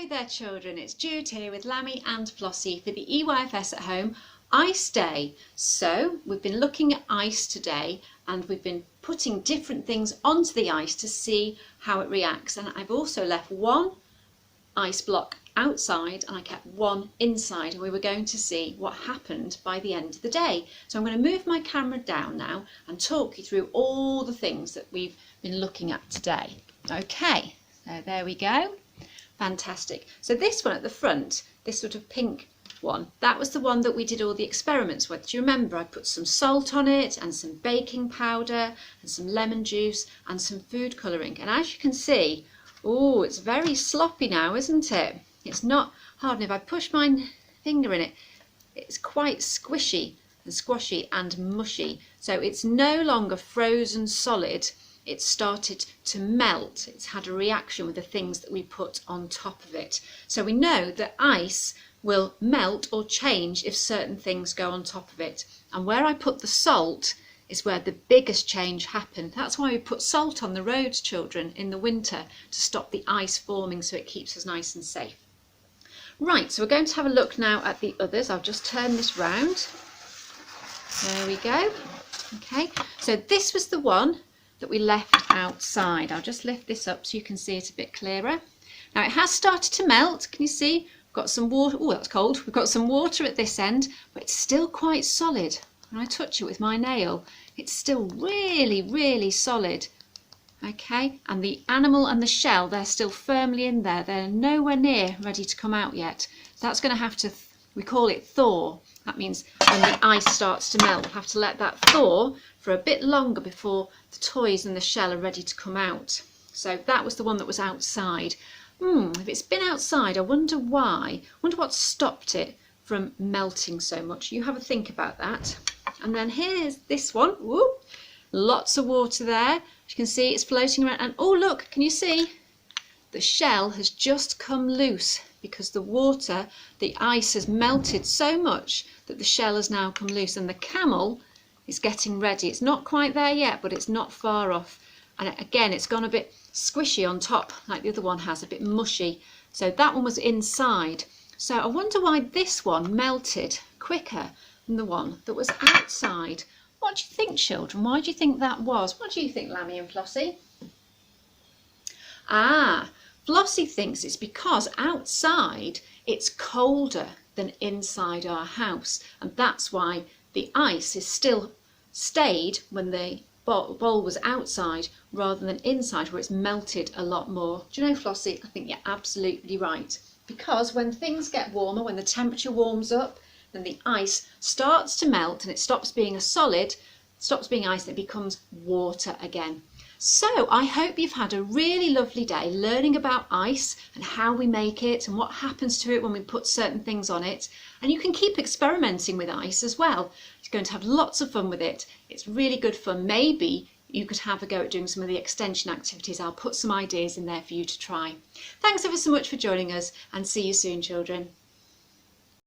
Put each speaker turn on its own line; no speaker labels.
Hello there children, it's Jude here with Lammy and Flossie for the EYFS at Home Ice Day. So we've been looking at ice today and we've been putting different things onto the ice to see how it reacts, and I've also left one ice block outside and I kept one inside, and we were going to see what happened by the end of the day. So I'm going to move my camera down now and talk you through all the things that we've been looking at today. Okay, so there we go. Fantastic. So this one at the front, this sort of pink one, that was the one that we did all the experiments with. Do you remember? I put some salt on it and some baking powder and some lemon juice and some food colouring. And as you can see, oh, it's very sloppy now, isn't it? It's not hard. And if I push my finger in it, it's quite squishy and squashy and mushy. So it's no longer frozen solid. It's started to melt. It's had a reaction with the things that we put on top of it. So we know that ice will melt or change if certain things go on top of it. And where I put the salt is where the biggest change happened. That's why we put salt on the roads, children, in the winter, to stop the ice forming so it keeps us nice and safe. Right, so we're going to have a look now at the others. I'll just turn this round. There we go. Okay, so this was the one that we left outside. I'll just lift this up so you can see it a bit clearer. Now it has started to melt. Can you see? We've got some water. Oh, that's cold. We've got some water at this end, but it's still quite solid. When I touch it with my nail, it's still really, really solid. Okay, and the animal and the shell, they're still firmly in there. They're nowhere near ready to come out yet. So that's going to have to, we call it thaw. That means when the ice starts to melt, we'll have to let that thaw for a bit longer before the toys and the shell are ready to come out. So that was the one that was outside. If it's been outside, I wonder why. I wonder what stopped it from melting so much. You have a think about that. And then here's this one. Woo! Lots of water there. As you can see, it's floating around. And oh, look, can you see? The shell has just come loose because the water, the ice has melted so much that the shell has now come loose, and the camel is getting ready. It's not quite there yet, but it's not far off. And again, it's gone a bit squishy on top, like the other one has, a bit mushy. So that one was inside. So I wonder why this one melted quicker than the one that was outside. What do you think, children? Why do you think that was? What do you think, Lammy and Flossie? Flossie thinks it's because outside it's colder than inside our house, and that's why the ice is still stayed when the bowl was outside rather than inside, where it's melted a lot more. Do you know, Flossie, I think you're absolutely right, because when things get warmer, when the temperature warms up, then the ice starts to melt and it stops being a solid, stops being ice, and it becomes water again. So I hope you've had a really lovely day learning about ice and how we make it and what happens to it when we put certain things on it. And you can keep experimenting with ice as well. You're going to have lots of fun with it. It's really good fun. Maybe you could have a go at doing some of the extension activities. I'll put some ideas in there for you to try. Thanks ever so much for joining us, and see you soon, children.